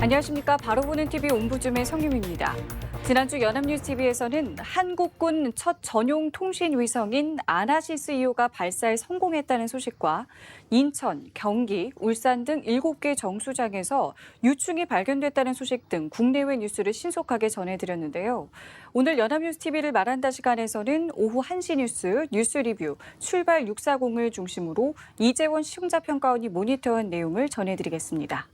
안녕하십니까. 바로 보는 TV 옴부즈의 성유미입니다. 지난주 연합뉴스TV에서는 한국군 첫 전용 통신 위성인 아나시스 2호가 발사에 성공했다는 소식과 인천, 경기, 울산 등 7개 정수장에서 유충이 발견됐다는 소식 등 국내외 뉴스를 신속하게 전해드렸는데요. 오늘 연합뉴스TV를 말한다 시간에서는 오후 1시 뉴스 리뷰, 출발 640을 중심으로 이재원 시험자평가원이 모니터한 내용을 전해드리겠습니다.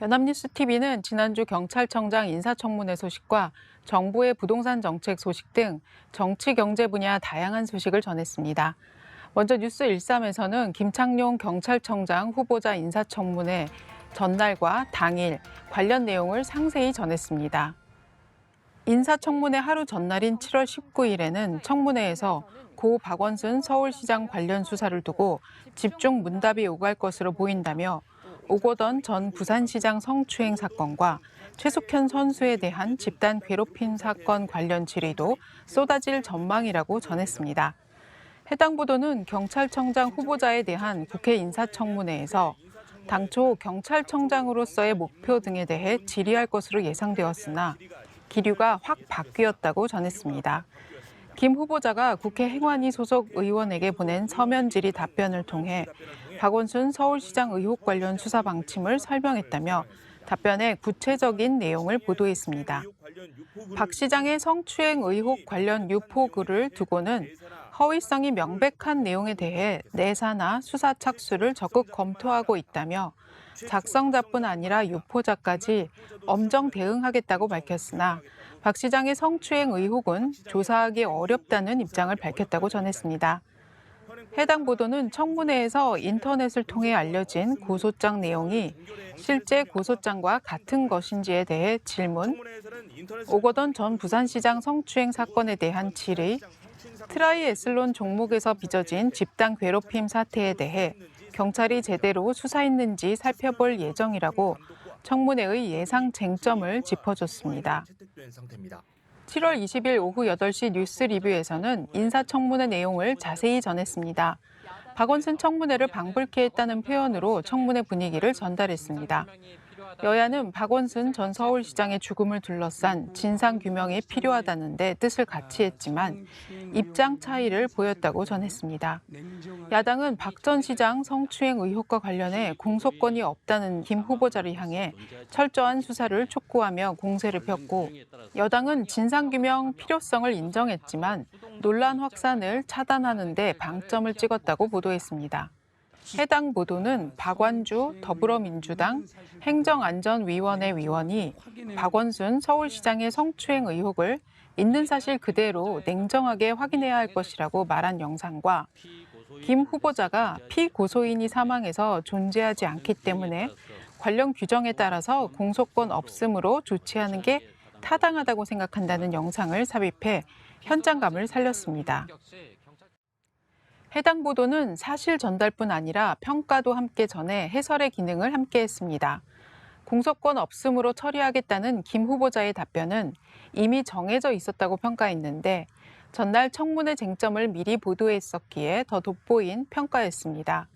연합뉴스TV는 지난주 경찰청장 인사청문회 소식과 정부의 부동산 정책 소식 등 정치, 경제 분야 다양한 소식을 전했습니다. 먼저 뉴스 13에서는 김창룡 경찰청장 후보자 인사청문회 전날과 당일 관련 내용을 상세히 전했습니다. 인사청문회 하루 전날인 7월 19일에는 청문회에서 고 박원순 서울시장 관련 수사를 두고 집중 문답이 오갈 것으로 보인다며 오거돈 전 부산시장 성추행 사건과 최숙현 선수에 대한 집단 괴롭힘 사건 관련 질의도 쏟아질 전망이라고 전했습니다. 해당 보도는 경찰청장 후보자에 대한 국회 인사청문회에서 당초 경찰청장으로서의 목표 등에 대해 질의할 것으로 예상되었으나 기류가 확 바뀌었다고 전했습니다. 김 후보자가 국회 행안위 소속 의원에게 보낸 서면 질의 답변을 통해 박원순 서울시장 의혹 관련 수사 방침을 설명했다며 답변에 구체적인 내용을 보도했습니다. 박 시장의 성추행 의혹 관련 유포글을 두고는 허위성이 명백한 내용에 대해 내사나 수사 착수를 적극 검토하고 있다며 작성자뿐 아니라 유포자까지 엄정 대응하겠다고 밝혔으나 박 시장의 성추행 의혹은 조사하기 어렵다는 입장을 밝혔다고 전했습니다. 해당 보도는 청문회에서 인터넷을 통해 알려진 고소장 내용이 실제 고소장과 같은 것인지에 대해 질문, 오거돈 전 부산시장 성추행 사건에 대한 질의, 트라이애슬론 종목에서 빚어진 집단 괴롭힘 사태에 대해 경찰이 제대로 수사했는지 살펴볼 예정이라고 청문회의 예상 쟁점을 짚어줬습니다. 7월 20일 오후 8시 뉴스 리뷰에서는 인사청문회 내용을 자세히 전했습니다. 박원순 청문회를 방불케 했다는 표현으로 청문회 분위기를 전달했습니다. 여야는 박원순 전 서울시장의 죽음을 둘러싼 진상규명이 필요하다는 데 뜻을 같이 했지만 입장 차이를 보였다고 전했습니다. 야당은 박 전 시장 성추행 의혹과 관련해 공소권이 없다는 김 후보자를 향해 철저한 수사를 촉구하며 공세를 폈고, 여당은 진상규명 필요성을 인정했지만 논란 확산을 차단하는 데 방점을 찍었다고 보도했습니다. 해당 보도는 박완주 더불어민주당 행정안전위원회 위원이 박원순 서울시장의 성추행 의혹을 있는 사실 그대로 냉정하게 확인해야 할 것이라고 말한 영상과 김 후보자가 피고소인이 사망해서 존재하지 않기 때문에 관련 규정에 따라서 공소권 없음으로 조치하는 게 타당하다고 생각한다는 영상을 삽입해 현장감을 살렸습니다. 해당 보도는 사실 전달뿐 아니라 평가도 함께 전해 해설의 기능을 함께 했습니다. 공소권 없음으로 처리하겠다는 김 후보자의 답변은 이미 정해져 있었다고 평가했는데 전날 청문회 쟁점을 미리 보도했었기에 더 돋보인 평가였습니다.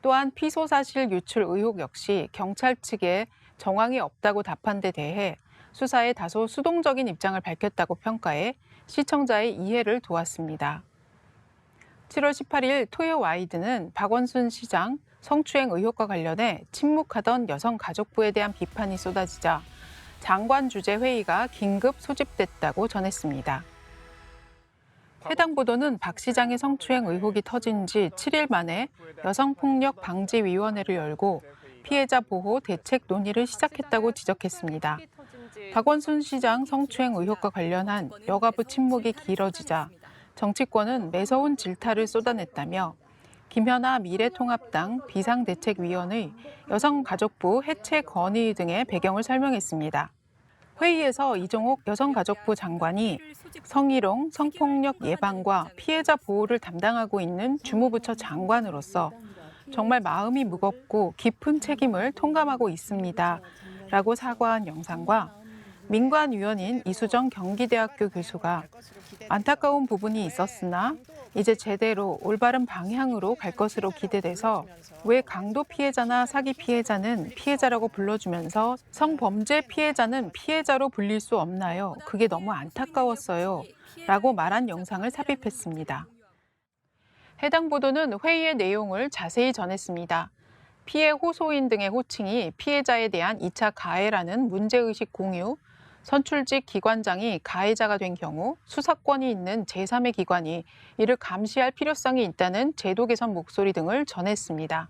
또한 피소 사실 유출 의혹 역시 경찰 측에 정황이 없다고 답한 데 대해 수사에 다소 수동적인 입장을 밝혔다고 평가해 시청자의 이해를 도왔습니다. 7월 18일 토요와이드는 박원순 시장 성추행 의혹과 관련해 침묵하던 여성가족부에 대한 비판이 쏟아지자 장관 주재 회의가 긴급 소집됐다고 전했습니다. 해당 보도는 박 시장의 성추행 의혹이 터진 지 7일 만에 여성폭력방지위원회를 열고 피해자 보호 대책 논의를 시작했다고 지적했습니다. 박원순 시장 성추행 의혹과 관련한 여가부 침묵이 길어지자 정치권은 매서운 질타를 쏟아냈다며 김현아 미래통합당 비상대책위원의 여성가족부 해체 건의 등의 배경을 설명했습니다. 회의에서 이종옥 여성가족부 장관이 성희롱, 성폭력 예방과 피해자 보호를 담당하고 있는 주무부처 장관으로서 정말 마음이 무겁고 깊은 책임을 통감하고 있습니다. 라고 사과한 영상과 민관위원인 이수정 경기대학교 교수가 안타까운 부분이 있었으나 이제 제대로 올바른 방향으로 갈 것으로 기대돼서 왜 강도 피해자나 사기 피해자는 피해자라고 불러주면서 성범죄 피해자는 피해자로 불릴 수 없나요? 그게 너무 안타까웠어요. 라고 말한 영상을 삽입했습니다. 해당 보도는 회의의 내용을 자세히 전했습니다. 피해 호소인 등의 호칭이 피해자에 대한 2차 가해라는 문제의식 공유, 선출직 기관장이 가해자가 된 경우 수사권이 있는 제3의 기관이 이를 감시할 필요성이 있다는 제도 개선 목소리 등을 전했습니다.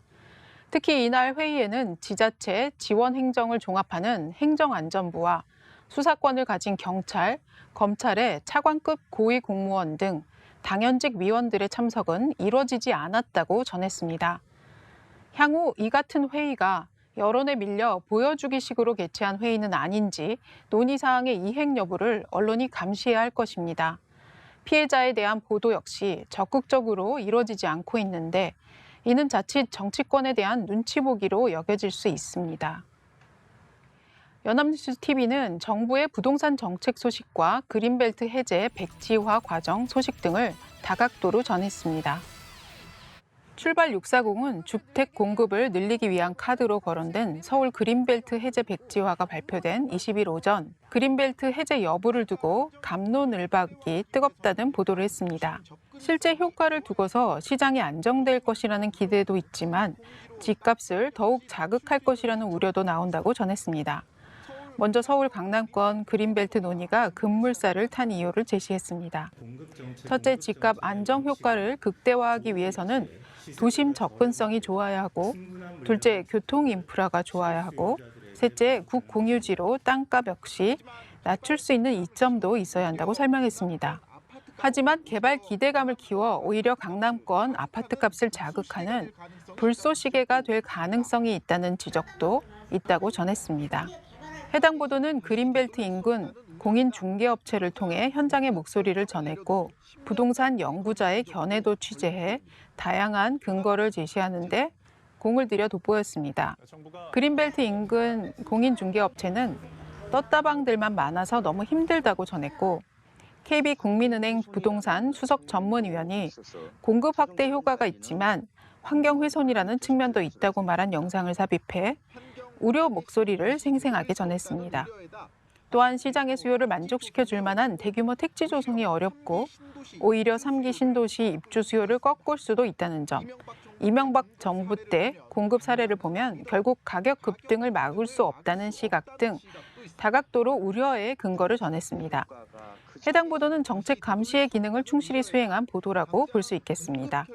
특히 이날 회의에는 지자체, 지원행정을 종합하는 행정안전부와 수사권을 가진 경찰, 검찰의 차관급 고위공무원 등 당연직 위원들의 참석은 이뤄지지 않았다고 전했습니다. 향후 이 같은 회의가 여론에 밀려 보여주기식으로 개최한 회의는 아닌지 논의사항의 이행 여부를 언론이 감시해야 할 것입니다. 피해자에 대한 보도 역시 적극적으로 이뤄지지 않고 있는데 이는 자칫 정치권에 대한 눈치 보기로 여겨질 수 있습니다. 연합뉴스TV는 정부의 부동산 정책 소식과 그린벨트 해제 백지화 과정 소식 등을 다각도로 전했습니다. 출발 640은 주택 공급을 늘리기 위한 카드로 거론된 서울 그린벨트 해제 백지화가 발표된 20일 오전 그린벨트 해제 여부를 두고 갑론을박이 뜨겁다는 보도를 했습니다. 실제 효과를 두고서 시장이 안정될 것이라는 기대도 있지만 집값을 더욱 자극할 것이라는 우려도 나온다고 전했습니다. 먼저 서울 강남권 그린벨트 논의가 급물살을 탄 이유를 제시했습니다. 첫째, 집값 안정 효과를 극대화하기 위해서는 도심 접근성이 좋아야 하고, 둘째, 교통 인프라가 좋아야 하고, 셋째, 국공유지로 땅값 역시 낮출 수 있는 이점도 있어야 한다고 설명했습니다. 하지만 개발 기대감을 키워 오히려 강남권 아파트값을 자극하는 불쏘시개가 될 가능성이 있다는 지적도 있다고 전했습니다. 해당 보도는 그린벨트 인근 공인중개업체를 통해 현장의 목소리를 전했고 부동산 연구자의 견해도 취재해 다양한 근거를 제시하는데 공을 들여 돋보였습니다. 그린벨트 인근 공인중개업체는 떴다방들만 많아서 너무 힘들다고 전했고 KB국민은행 부동산 수석 전문위원이 공급 확대 효과가 있지만 환경 훼손이라는 측면도 있다고 말한 영상을 삽입해 우려 목소리를 생생하게 전했습니다. 또한 시장의 수요를 만족시켜 줄 만한 대규모 택지 조성이 어렵고 오히려 3기 신도시 입주 수요를 꺾을 수도 있다는 점, 이명박 정부 때 공급 사례를 보면 결국 가격 급등을 막을 수 없다는 시각 등 다각도로 우려의 근거를 전했습니다. 해당 보도는 정책 감시의 기능을 충실히 수행한 보도라고 볼 수 있겠습니다.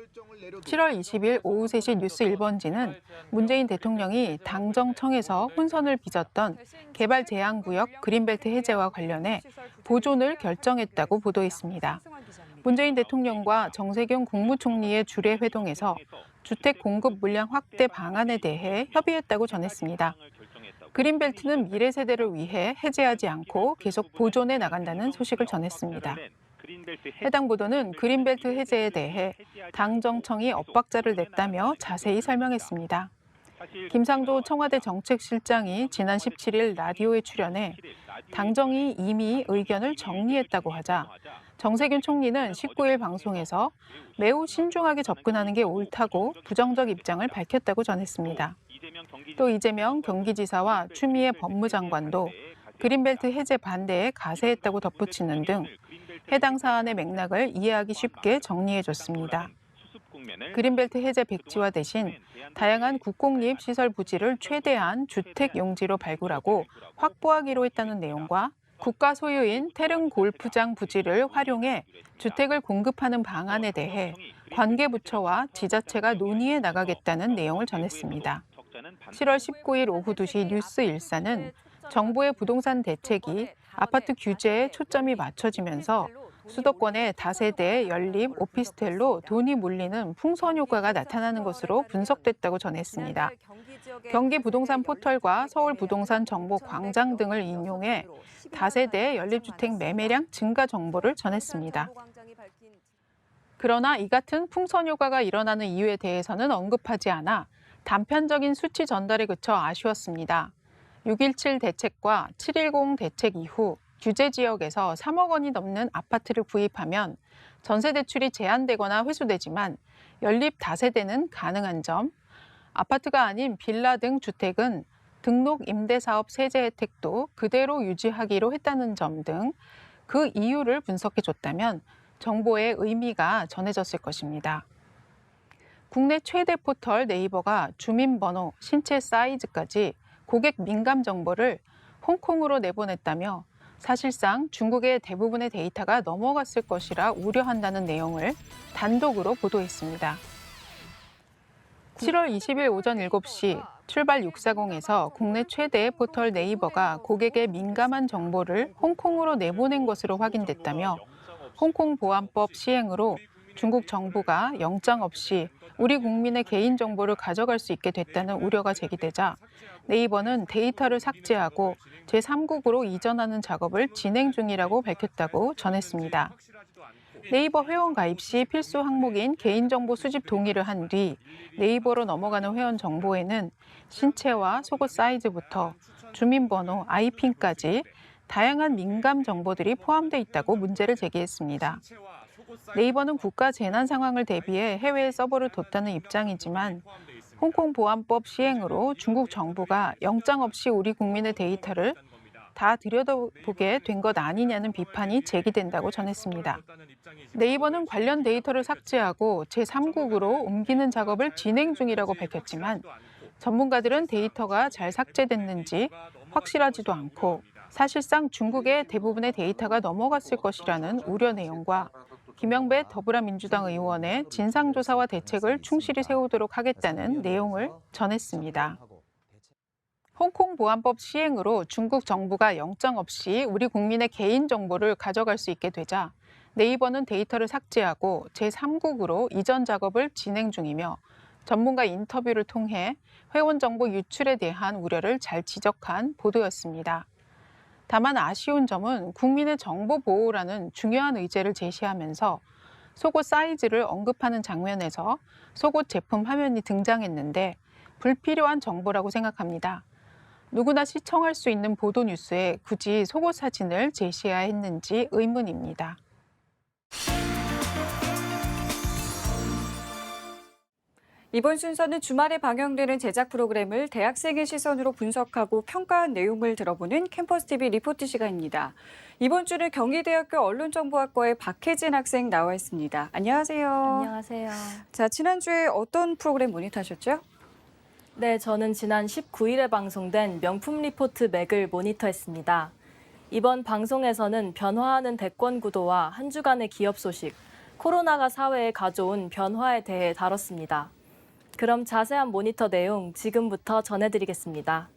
7월 20일 오후 3시 뉴스 1번지는 문재인 대통령이 당정청에서 혼선을 빚었던 개발 제한구역 그린벨트 해제와 관련해 보존을 결정했다고 보도했습니다. 문재인 대통령과 정세균 국무총리의 주례 회동에서 주택 공급 물량 확대 방안에 대해 협의했다고 전했습니다. 그린벨트는 미래 세대를 위해 해제하지 않고 계속 보존해 나간다는 소식을 전했습니다. 해당 보도는 그린벨트 해제에 대해 당정청이 엇박자를 냈다며 자세히 설명했습니다. 김상조 청와대 정책실장이 지난 17일 라디오에 출연해 당정이 이미 의견을 정리했다고 하자 정세균 총리는 19일 방송에서 매우 신중하게 접근하는 게 옳다고 부정적 입장을 밝혔다고 전했습니다. 또 이재명 경기지사와 추미애 법무장관도 그린벨트 해제 반대에 가세했다고 덧붙이는 등 해당 사안의 맥락을 이해하기 쉽게 정리해줬습니다. 그린벨트 해제 백지화 대신 다양한 국공립 시설 부지를 최대한 주택 용지로 발굴하고 확보하기로 했다는 내용과 국가 소유인 태릉 골프장 부지를 활용해 주택을 공급하는 방안에 대해 관계부처와 지자체가 논의해 나가겠다는 내용을 전했습니다. 7월 19일 오후 2시 뉴스 1사는 정부의 부동산 대책이 아파트 규제에 초점이 맞춰지면서 수도권의 다세대 연립 오피스텔로 돈이 몰리는 풍선 효과가 나타나는 것으로 분석됐다고 전했습니다. 경기 부동산 포털과 서울 부동산 정보 광장 등을 인용해 다세대 연립주택 매매량 증가 정보를 전했습니다. 그러나 이 같은 풍선 효과가 일어나는 이유에 대해서는 언급하지 않아 단편적인 수치 전달에 그쳐 아쉬웠습니다. 6.17 대책과 7.10 대책 이후 규제 지역에서 3억 원이 넘는 아파트를 구입하면 전세 대출이 제한되거나 회수되지만 연립 다세대는 가능한 점, 아파트가 아닌 빌라 등 주택은 등록 임대사업 세제 혜택도 그대로 유지하기로 했다는 점 등 그 이유를 분석해 줬다면 정보의 의미가 전해졌을 것입니다. 국내 최대 포털 네이버가 주민번호, 신체 사이즈까지 고객 민감 정보를 홍콩으로 내보냈다며 사실상 중국의 대부분의 데이터가 넘어갔을 것이라 우려한다는 내용을 단독으로 보도했습니다. 7월 20일 오전 7시 출발 640에서 국내 최대의 포털 네이버가 고객의 민감한 정보를 홍콩으로 내보낸 것으로 확인됐다며 홍콩 보안법 시행으로 중국 정부가 영장 없이 우리 국민의 개인정보를 가져갈 수 있게 됐다는 우려가 제기되자 네이버는 데이터를 삭제하고 제3국으로 이전하는 작업을 진행 중이라고 밝혔다고 전했습니다. 네이버 회원 가입 시 필수 항목인 개인정보 수집 동의를 한 뒤 네이버로 넘어가는 회원 정보에는 신체와 속옷 사이즈부터 주민번호, 아이핀까지 다양한 민감 정보들이 포함되어 있다고 문제를 제기했습니다. 네이버는 국가 재난 상황을 대비해 해외에 서버를 뒀다는 입장이지만 홍콩 보안법 시행으로 중국 정부가 영장 없이 우리 국민의 데이터를 다 들여다보게 된 것 아니냐는 비판이 제기된다고 전했습니다. 네이버는 관련 데이터를 삭제하고 제3국으로 옮기는 작업을 진행 중이라고 밝혔지만 전문가들은 데이터가 잘 삭제됐는지 확실하지도 않고 사실상 중국의 대부분의 데이터가 넘어갔을 것이라는 우려 내용과 김영배 더불어민주당 의원의 진상조사와 대책을 충실히 세우도록 하겠다는 내용을 전했습니다. 홍콩 보안법 시행으로 중국 정부가 영장 없이 우리 국민의 개인정보를 가져갈 수 있게 되자 네이버는 데이터를 삭제하고 제3국으로 이전 작업을 진행 중이며 전문가 인터뷰를 통해 회원 정보 유출에 대한 우려를 잘 지적한 보도였습니다. 다만 아쉬운 점은 국민의 정보 보호라는 중요한 의제를 제시하면서 속옷 사이즈를 언급하는 장면에서 속옷 제품 화면이 등장했는데 불필요한 정보라고 생각합니다. 누구나 시청할 수 있는 보도 뉴스에 굳이 속옷 사진을 제시해야 했는지 의문입니다. 이번 순서는 주말에 방영되는 제작 프로그램을 대학생의 시선으로 분석하고 평가한 내용을 들어보는 캠퍼스 TV 리포트 시간입니다. 이번 주는 경희대학교 언론정보학과의 박혜진 학생 나와 있습니다. 안녕하세요. 안녕하세요. 자, 지난주에 어떤 프로그램 모니터하셨죠? 네, 저는 지난 19일에 방송된 명품 리포트 맥을 모니터했습니다. 이번 방송에서는 변화하는 대권 구도와 한 주간의 기업 소식, 코로나가 사회에 가져온 변화에 대해 다뤘습니다. 그럼 자세한 모니터 내용 지금부터 전해드리겠습니다.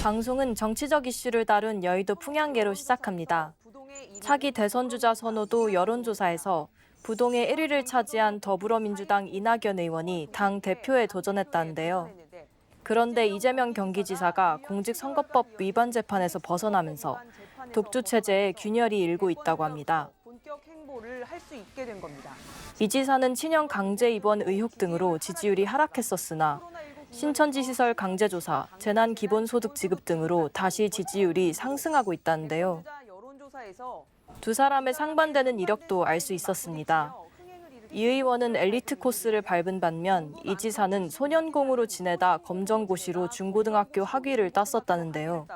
방송은 정치적 이슈를 다룬 여의도 풍향계로 시작합니다. 차기 대선 주자 선호도 여론조사에서 부동의 1위를 차지한 더불어민주당 이낙연 의원이 당 대표에 도전했다는데요. 그런데 이재명 경기지사가 공직선거법 위반 재판에서 벗어나면서 독주 체제에 균열이 일고 있다고 합니다. 이 지사는 친형 강제 입원 의혹 등으로 지지율이 하락했었으나 신천지 시설 강제조사, 재난기본소득 지급 등으로 다시 지지율이 상승하고 있다는데요. 두 사람의 상반되는 이력도 알 수 있었습니다. 이 의원은 엘리트 코스를 밟은 반면 이 지사는 소년공으로 지내다 검정고시로 중고등학교 학위를 땄었다는데요.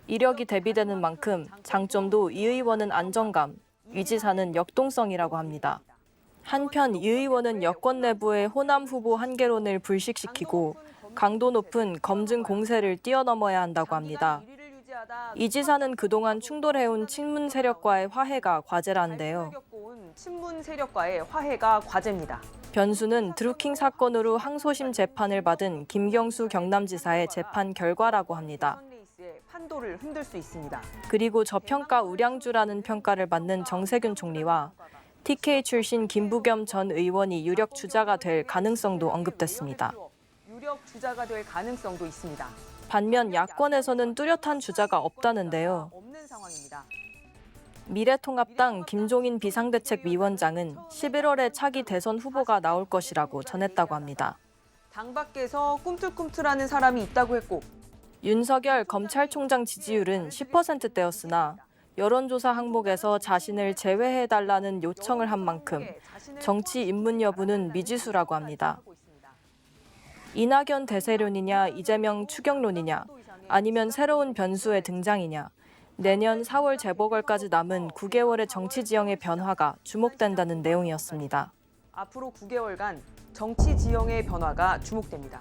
이력이 대비되는 만큼 장점도 이 의원은 안정감, 이 지사는 역동성이라고 합니다. 한편 이 의원은 여권 내부의 호남 후보 한계론을 불식시키고 강도 높은 검증 공세를 뛰어넘어야 한다고 합니다. 이 지사는 그동안 충돌해온 친문 세력과의 화해가 과제라는데요. 친문 세력과의 화해가 과제입니다. 변수는 드루킹 사건으로 항소심 재판을 받은 김경수 경남지사의 재판 결과라고 합니다. 판도를 흔들 수 있습니다. 그리고 저평가 우량주라는 평가를 받는 정세균 총리와 TK 출신 김부겸 전 의원이 유력 주자가 될 가능성도 언급됐습니다. 유력 주자가 될 가능성도 있습니다. 반면 야권에서는 뚜렷한 주자가 없다는데요. 없는 상황입니다. 미래통합당 김종인 비상대책위원장은 11월에 차기 대선 후보가 나올 것이라고 전했다고 합니다. 당 밖에서 꿈틀꿈틀하는 사람이 있다고 했고 윤석열 검찰총장 지지율은 10%대였으나 여론조사 항목에서 자신을 제외해달라는 요청을 한 만큼 정치 입문 여부는 미지수라고 합니다. 이낙연 대세론이냐 이재명 추경론이냐 아니면 새로운 변수의 등장이냐 내년 4월 재보궐까지 남은 9개월의 정치 지형의 변화가 주목된다는 내용이었습니다. 앞으로 9개월간 정치 지형의 변화가 주목됩니다.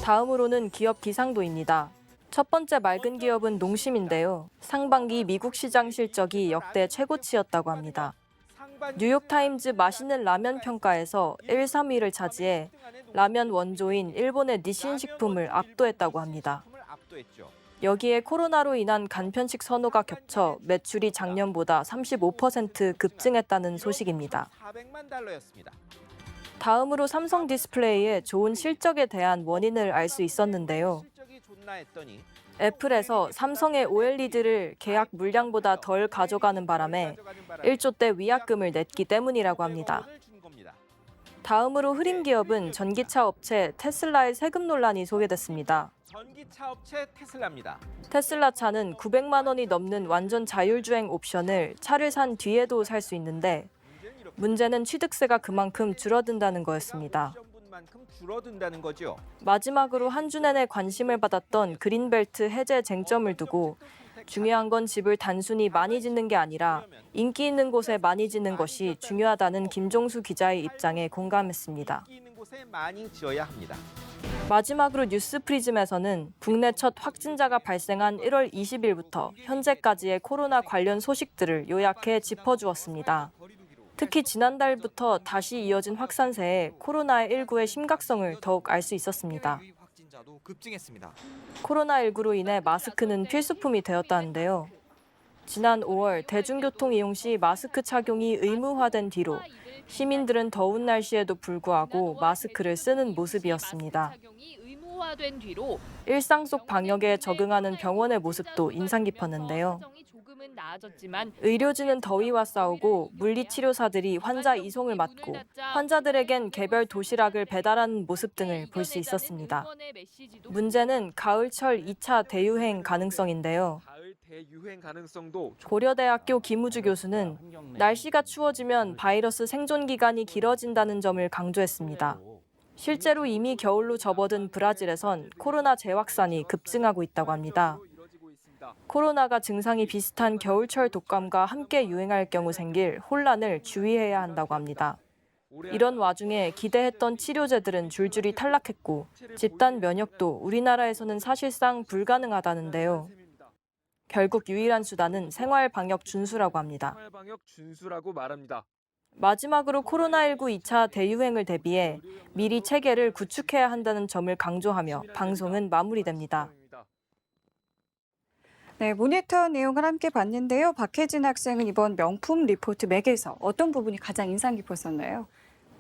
다음으로는 기업 기상도입니다. 첫 번째 맑은 기업은 농심인데요. 상반기 미국 시장 실적이 역대 최고치였다고 합니다. 뉴욕타임즈 맛있는 라면 평가에서 1, 3위를 차지해 라면 원조인 일본의 니신 식품을 압도했다고 합니다. 여기에 코로나로 인한 간편식 선호가 겹쳐 매출이 작년보다 35% 급증했다는 소식입니다. 다음으로 삼성 디스플레이의 좋은 실적에 대한 원인을 알 수 있었는데요. 애플에서 삼성의 OLED를 계약 물량보다 덜 가져가는 바람에 1조대 위약금을 냈기 때문이라고 합니다. 다음으로 흐린 기업은 전기차 업체 테슬라의 세금 논란이 소개됐습니다. 전기차 업체 테슬라입니다. 테슬라 차는 900만 원이 넘는 완전 자율주행 옵션을 차를 산 뒤에도 살 수 있는데 문제는 취득세가 그만큼 줄어든다는 거였습니다. 줄어든다는 거죠. 마지막으로 한 주 내내 관심을 받았던 그린벨트 해제 쟁점을 두고 중요한 건 집을 단순히 많이 짓는 게 아니라 인기 있는 곳에 많이 짓는 것이 중요하다는 김종수 기자의 입장에 공감했습니다. 인기 있는 곳에 많이 지어야 합니다. 마지막으로 뉴스 프리즘에서는 국내 첫 확진자가 발생한 1월 20일부터 현재까지의 코로나 관련 소식들을 요약해 짚어주었습니다. 특히 지난달부터 다시 이어진 확산세에 코로나19의 심각성을 더욱 알 수 있었습니다. 코로나19로 인해 마스크는 필수품이 되었다는데요. 지난 5월 대중교통 이용 시 마스크 착용이 의무화된 뒤로 시민들은 더운 날씨에도 불구하고 마스크를 쓰는 모습이었습니다. 일상 속 방역에 적응하는 병원의 모습도 인상 깊었는데요. 의료진은 더위와 싸우고 물리치료사들이 환자 이송을 맡고 환자들에겐 개별 도시락을 배달하는 모습 등을 볼 수 있었습니다. 문제는 가을철 2차 대유행 가능성인데요. 고려대학교 김우주 교수는 날씨가 추워지면 바이러스 생존 기간이 길어진다는 점을 강조했습니다. 실제로 이미 겨울로 접어든 브라질에선 코로나 재확산이 급증하고 있다고 합니다. 코로나가 증상이 비슷한 겨울철 독감과 함께 유행할 경우 생길 혼란을 주의해야 한다고 합니다. 이런 와중에 기대했던 치료제들은 줄줄이 탈락했고 집단 면역도 우리나라에서는 사실상 불가능하다는데요. 결국 유일한 수단은 생활 방역 준수라고 합니다. 마지막으로 코로나19 2차 대유행을 대비해 미리 체계를 구축해야 한다는 점을 강조하며 방송은 마무리됩니다. 네, 모니터 내용을 함께 봤는데요. 박혜진 학생은 이번 명품 리포트 맥에서 어떤 부분이 가장 인상 깊었었나요?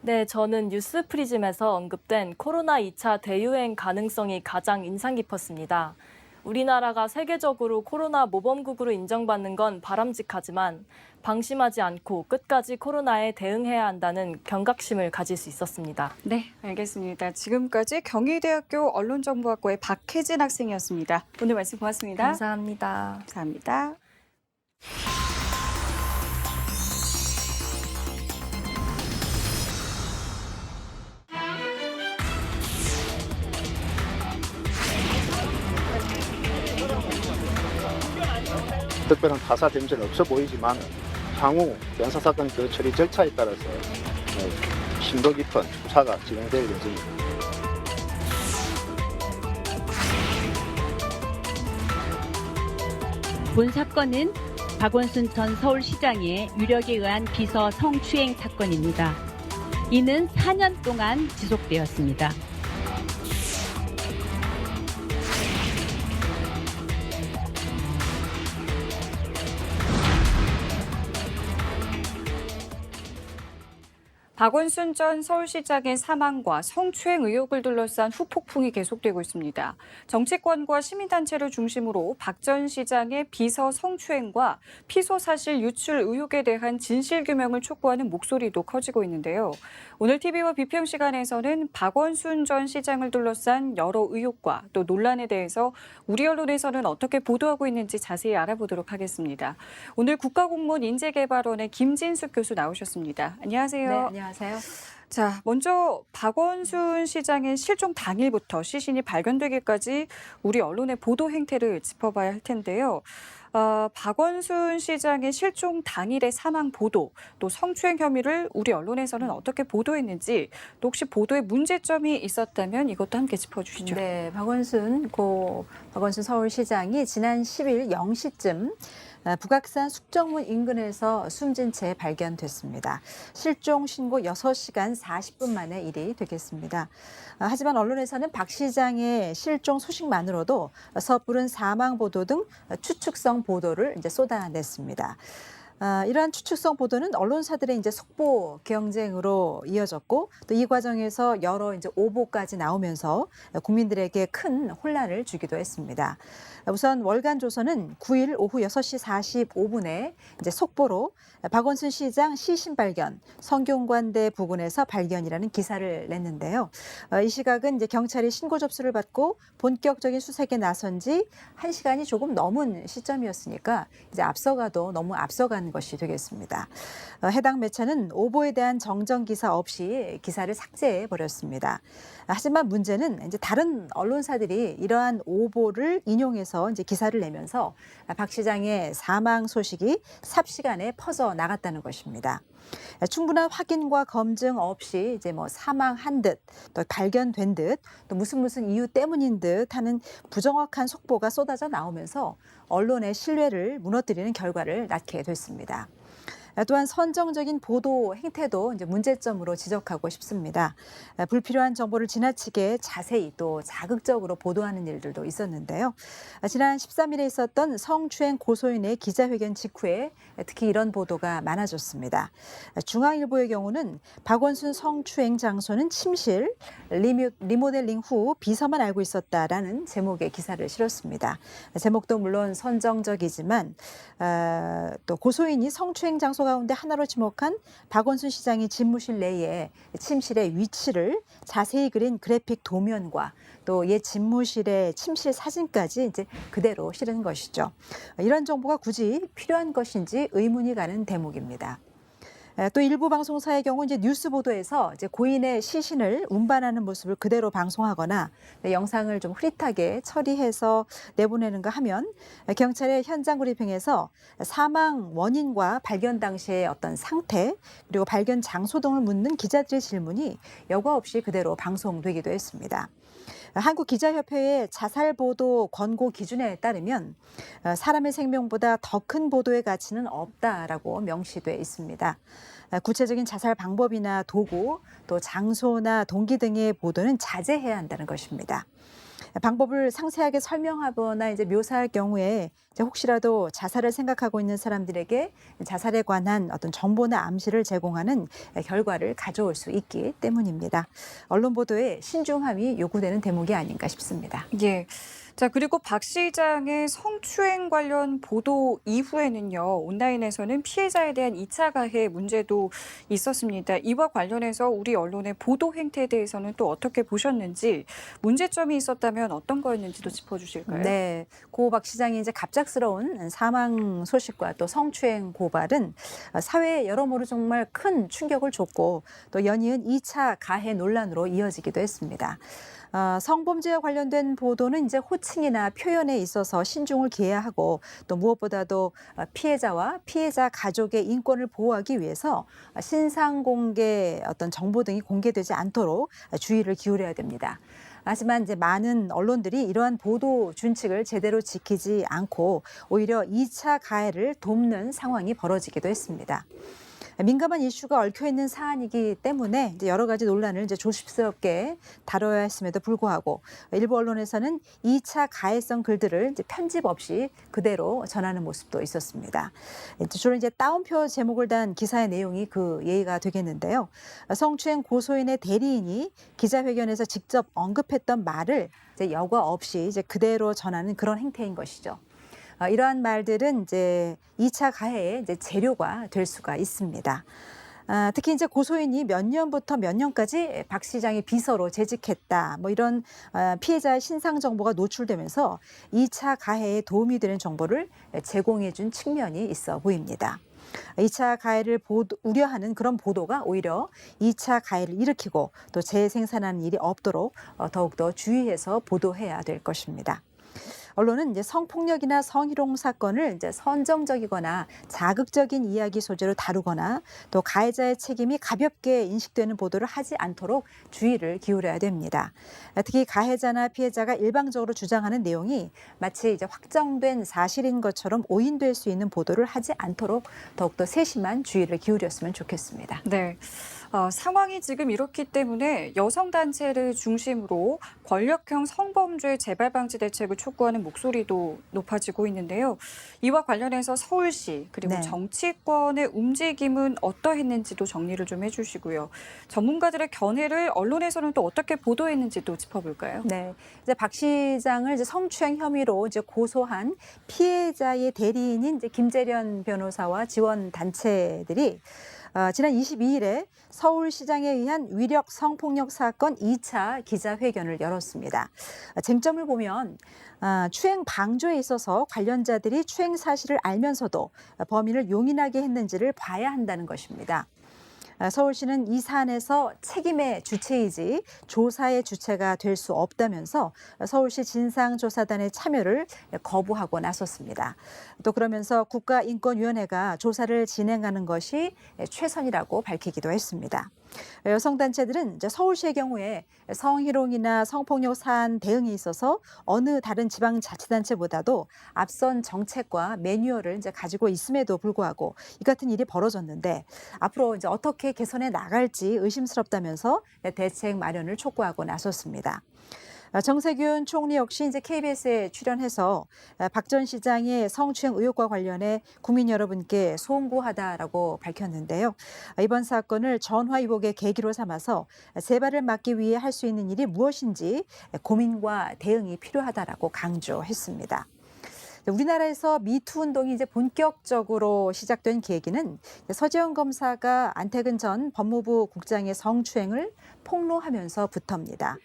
네, 저는 뉴스 프리즘에서 언급된 코로나 2차 대유행 가능성이 가장 인상 깊었습니다. 우리나라가 세계적으로 코로나 모범국으로 인정받는 건 바람직하지만 방심하지 않고 끝까지 코로나에 대응해야 한다는 경각심을 가질 수 있었습니다. 네, 알겠습니다. 지금까지 경희대학교 언론정보학과의 박혜진 학생이었습니다. 오늘 말씀 고맙습니다. 감사합니다. 감사합니다. 특별한 타사 점수는 없어 보이지만 향후 변사사건 그 처리 절차에 따라서 심도 깊은 수사가 진행될 예정입니다. 본 사건은 박원순 전 서울시장의 유력에 의한 비서 성추행 사건입니다. 이는 4년 동안 지속되었습니다. 박원순 전 서울시장의 사망과 성추행 의혹을 둘러싼 후폭풍이 계속되고 있습니다. 정치권과 시민단체를 중심으로 박 전 시장의 비서 성추행과 피소 사실 유출 의혹에 대한 진실규명을 촉구하는 목소리도 커지고 있는데요. 오늘 TV와 비평 시간에서는 박원순 전 시장을 둘러싼 여러 의혹과 또 논란에 대해서 우리 언론에서는 어떻게 보도하고 있는지 자세히 알아보도록 하겠습니다. 오늘 국가공무원 인재개발원의 김진숙 교수 나오셨습니다. 안녕하세요. 네, 안녕하세요. 자, 먼저 박원순 시장의 실종 당일부터 시신이 발견되기까지 우리 언론의 보도 행태를 짚어봐야 할 텐데요. 박원순 시장의 실종 당일의 사망 보도, 또 성추행 혐의를 우리 언론에서는 어떻게 보도했는지, 또 혹시 보도에 문제점이 있었다면 이것도 함께 짚어주시죠. 네, 박원순 서울시장이 지난 10일 0시쯤 북악산 숙정문 인근에서 숨진 채 발견됐습니다. 실종 신고 6시간 40분 만에 일이 되겠습니다. 하지만 언론에서는 박 시장의 실종 소식만으로도 섣부른 사망 보도 등 추측성 보도를 이제 쏟아냈습니다. 이러한 추측성 보도는 언론사들의 이제 속보 경쟁으로 이어졌고 또 이 과정에서 여러 이제 오보까지 나오면서 국민들에게 큰 혼란을 주기도 했습니다. 우선 월간조선은 9일 오후 6시 45분에 이제 속보로 박원순 시장 시신 발견, 성균관대 부근에서 발견이라는 기사를 냈는데요. 이 시각은 이제 경찰이 신고 접수를 받고 본격적인 수색에 나선 지 1시간이 조금 넘은 시점이었으니까 이제 앞서가도 너무 앞서간 것이 되겠습니다. 해당 매체는 오보에 대한 정정 기사 없이 기사를 삭제해 버렸습니다. 하지만 문제는 이제 다른 언론사들이 이러한 오보를 인용해서 이제 기사를 내면서 박 시장의 사망 소식이 삽시간에 퍼져 나갔다는 것입니다. 충분한 확인과 검증 없이 이제 뭐 사망한 듯, 또 발견된 듯, 또 무슨 이유 때문인 듯 하는 부정확한 속보가 쏟아져 나오면서 언론의 신뢰를 무너뜨리는 결과를 낳게 됐습니다. 또한 선정적인 보도 행태도 이제 문제점으로 지적하고 싶습니다. 불필요한 정보를 지나치게 자세히 또 자극적으로 보도하는 일들도 있었는데요. 지난 13일에 있었던 성추행 고소인의 기자회견 직후에 특히 이런 보도가 많아졌습니다. 중앙일보의 경우는 박원순 성추행 장소는 침실, 리모델링 후 비서만 알고 있었다라는 제목의 기사를 실었습니다. 제목도 물론 선정적이지만 또 고소인이 성추행 장소 가운데 하나로 지목한 박원순 시장의 집무실 내에 침실의 위치를 자세히 그린 그래픽 도면과 또 옛 집무실의 침실 사진까지 이제 그대로 실은 것이죠. 이런 정보가 굳이 필요한 것인지 의문이 가는 대목입니다. 또 일부 방송사의 경우 이제 뉴스 보도에서 이제 고인의 시신을 운반하는 모습을 그대로 방송하거나 영상을 좀 흐릿하게 처리해서 내보내는가 하면 경찰의 현장 브리핑에서 사망 원인과 발견 당시의 어떤 상태 그리고 발견 장소 등을 묻는 기자들의 질문이 여과 없이 그대로 방송되기도 했습니다. 한국기자협회의 자살보도 권고 기준에 따르면 사람의 생명보다 더 큰 보도의 가치는 없다라고 명시돼 있습니다. 구체적인 자살 방법이나 도구, 또 장소나 동기 등의 보도는 자제해야 한다는 것입니다. 방법을 상세하게 설명하거나 이제 묘사할 경우에 이제 혹시라도 자살을 생각하고 있는 사람들에게 자살에 관한 어떤 정보나 암시를 제공하는 결과를 가져올 수 있기 때문입니다. 언론 보도에 신중함이 요구되는 대목이 아닌가 싶습니다. 예. 자, 그리고 박 시장의 성추행 관련 보도 이후에는요, 온라인에서는 피해자에 대한 2차 가해 문제도 있었습니다. 이와 관련해서 우리 언론의 보도 행태에 대해서는 또 어떻게 보셨는지, 문제점이 있었다면 어떤 거였는지도 짚어주실까요? 네, 고 박 시장이 이제 갑작스러운 사망 소식과 또 성추행 고발은 사회에 여러모로 정말 큰 충격을 줬고 또 연이은 2차 가해 논란으로 이어지기도 했습니다. 성범죄와 관련된 보도는 이제 호칭이나 표현에 있어서 신중을 기해야 하고 또 무엇보다도 피해자와 피해자 가족의 인권을 보호하기 위해서 신상 공개 어떤 정보 등이 공개되지 않도록 주의를 기울여야 됩니다. 하지만 이제 많은 언론들이 이러한 보도 준칙을 제대로 지키지 않고 오히려 2차 가해를 돕는 상황이 벌어지기도 했습니다. 민감한 이슈가 얽혀 있는 사안이기 때문에 이제 여러 가지 논란을 이제 조심스럽게 다뤄야 했음에도 불구하고 일부 언론에서는 2차 가해성 글들을 이제 편집 없이 그대로 전하는 모습도 있었습니다. 주로 이제 따옴표 제목을 단 기사의 내용이 그 예가 되겠는데요. 성추행 고소인의 대리인이 기자회견에서 직접 언급했던 말을 이제 여과 없이 이제 그대로 전하는 그런 행태인 것이죠. 이러한 말들은 이제 2차 가해의 이제 재료가 될 수가 있습니다. 특히 이제 고소인이 몇 년부터 몇 년까지 박 시장의 비서로 재직했다, 뭐 이런 피해자의 신상 정보가 노출되면서 2차 가해에 도움이 되는 정보를 제공해 준 측면이 있어 보입니다. 2차 가해를 우려하는 그런 보도가 오히려 2차 가해를 일으키고 또 재생산하는 일이 없도록 더욱더 주의해서 보도해야 될 것입니다. 언론은 이제 성폭력이나 성희롱 사건을 이제 선정적이거나 자극적인 이야기 소재로 다루거나 또 가해자의 책임이 가볍게 인식되는 보도를 하지 않도록 주의를 기울여야 됩니다. 특히 가해자나 피해자가 일방적으로 주장하는 내용이 마치 이제 확정된 사실인 것처럼 오인될 수 있는 보도를 하지 않도록 더욱더 세심한 주의를 기울였으면 좋겠습니다. 네. 상황이 지금 이렇기 때문에 여성단체를 중심으로 권력형 성범죄 재발 방지 대책을 촉구하는 목소리도 높아지고 있는데요. 이와 관련해서 서울시 그리고 네. 정치권의 움직임은 어떠했는지도 정리를 좀 해주시고요. 전문가들의 견해를 언론에서는 또 어떻게 보도했는지도 짚어볼까요? 네, 이제 박 시장을 이제 성추행 혐의로 이제 고소한 피해자의 대리인인 이제 김재련 변호사와 지원 단체들이 지난 22일에 서울시장에 의한 위력 성폭력 사건 2차 기자회견을 열었습니다. 쟁점을 보면 추행 방조에 있어서 관련자들이 추행 사실을 알면서도 범인을 용인하게 했는지를 봐야 한다는 것입니다. 서울시는 이 사안에서 책임의 주체이지 조사의 주체가 될 수 없다면서 서울시 진상조사단의 참여를 거부하고 나섰습니다. 또 그러면서 국가인권위원회가 조사를 진행하는 것이 최선이라고 밝히기도 했습니다. 여성단체들은 이제 서울시의 경우에 성희롱이나 성폭력 사안 대응에 있어서 어느 다른 지방자치단체보다도 앞선 정책과 매뉴얼을 이제 가지고 있음에도 불구하고 이 같은 일이 벌어졌는데 앞으로 이제 어떻게 개선해 나갈지 의심스럽다면서 대책 마련을 촉구하고 나섰습니다. 정세균 총리 역시 이제 KBS에 출연해서 박 전 시장의 성추행 의혹과 관련해 국민 여러분께 송구하다라고 밝혔는데요. 이번 사건을 전화위복의 계기로 삼아서 재발을 막기 위해 할 수 있는 일이 무엇인지 고민과 대응이 필요하다라고 강조했습니다. 우리나라에서 미투 운동이 이제 본격적으로 시작된 계기는 서지현 검사가 안태근 전 법무부 국장의 성추행을 폭로하면서부터입니다.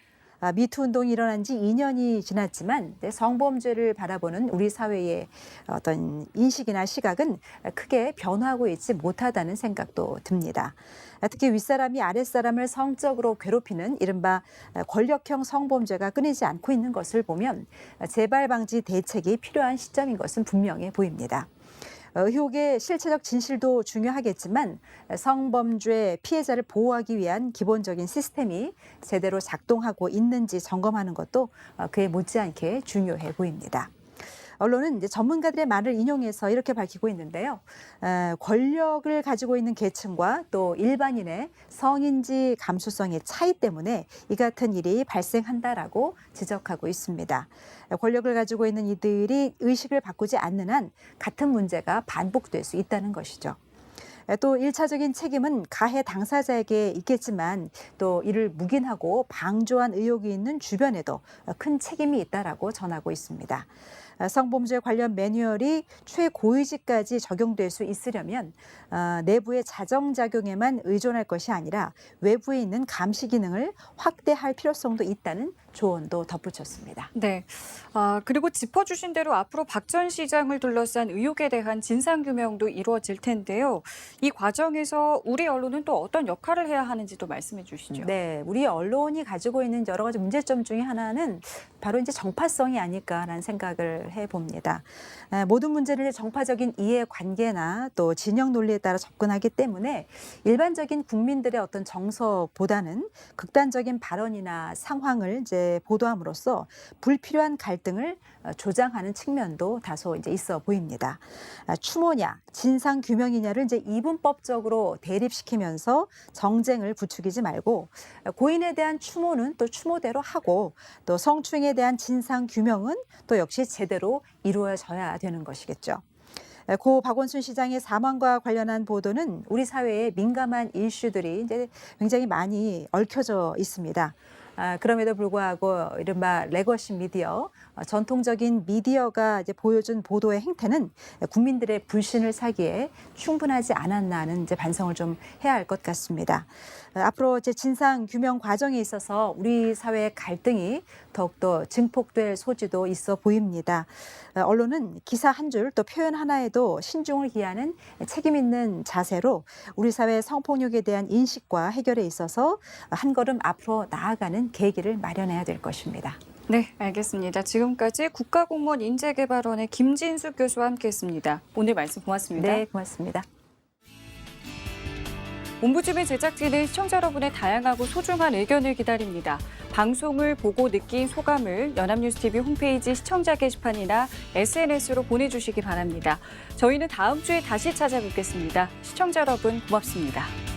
미투 운동이 일어난 지 2년이 지났지만 성범죄를 바라보는 우리 사회의 어떤 인식이나 시각은 크게 변화하고 있지 못하다는 생각도 듭니다. 특히 윗사람이 아랫사람을 성적으로 괴롭히는 이른바 권력형 성범죄가 끊이지 않고 있는 것을 보면 재발 방지 대책이 필요한 시점인 것은 분명해 보입니다. 의혹의 실체적 진실도 중요하겠지만 성범죄 피해자를 보호하기 위한 기본적인 시스템이 제대로 작동하고 있는지 점검하는 것도 그에 못지않게 중요해 보입니다. 언론은 이제 전문가들의 말을 인용해서 이렇게 밝히고 있는데요. 권력을 가지고 있는 계층과 또 일반인의 성인지 감수성의 차이 때문에 이 같은 일이 발생한다라고 지적하고 있습니다. 권력을 가지고 있는 이들이 의식을 바꾸지 않는 한 같은 문제가 반복될 수 있다는 것이죠. 또 1차적인 책임은 가해 당사자에게 있겠지만 또 이를 묵인하고 방조한 의혹이 있는 주변에도 큰 책임이 있다라고 전하고 있습니다. 성범죄 관련 매뉴얼이 최고위직까지 적용될 수 있으려면 내부의 자정작용에만 의존할 것이 아니라 외부에 있는 감시 기능을 확대할 필요성도 있다는 조언도 덧붙였습니다. 네. 그리고 짚어주신 대로 앞으로 박 전 시장을 둘러싼 의혹에 대한 진상규명도 이루어질 텐데요. 이 과정에서 우리 언론은 또 어떤 역할을 해야 하는지도 말씀해 주시죠. 네, 우리 언론이 가지고 있는 여러 가지 문제점 중에 하나는 바로 이제 정파성이 아닐까라는 생각을 해봅니다. 모든 문제를 정파적인 이해관계나 또 진영 논리에 따라 접근하기 때문에 일반적인 국민들의 어떤 정서보다는 극단적인 발언이나 상황을 이제 이제 보도함으로써 불필요한 갈등을 조장하는 측면도 다소 이제 있어 보입니다. 추모냐, 진상 규명이냐를 이제 이분법적으로 대립시키면서 정쟁을 부추기지 말고 고인에 대한 추모는 또 추모대로 하고 또 성추행에 대한 진상 규명은 또 역시 제대로 이루어져야 되는 것이겠죠. 고 박원순 시장의 사망과 관련한 보도는 우리 사회의 민감한 이슈들이 이제 굉장히 많이 얽혀져 있습니다. 그럼에도 불구하고 이른바 레거시 미디어, 전통적인 미디어가 이제 보여준 보도의 행태는 국민들의 불신을 사기에 충분하지 않았나 하는 이제 반성을 좀 해야 할 것 같습니다. 앞으로 이제 진상 규명 과정에 있어서 우리 사회의 갈등이 더욱더 증폭될 소지도 있어 보입니다. 언론은 기사 한 줄 또 표현 하나에도 신중을 기하는 책임 있는 자세로 우리 사회 성폭력에 대한 인식과 해결에 있어서 한 걸음 앞으로 나아가는 계기를 마련해야 될 것입니다. 네, 알겠습니다. 지금까지 국가공무원 인재개발원의 김진숙 교수와 함께했습니다. 오늘 말씀 고맙습니다. 네, 고맙습니다. 옴부즈맨 제작진은 시청자 여러분의 다양하고 소중한 의견을 기다립니다. 방송을 보고 느낀 소감을 연합뉴스TV 홈페이지 시청자 게시판이나 SNS로 보내주시기 바랍니다. 저희는 다음 주에 다시 찾아뵙겠습니다. 시청자 여러분 고맙습니다.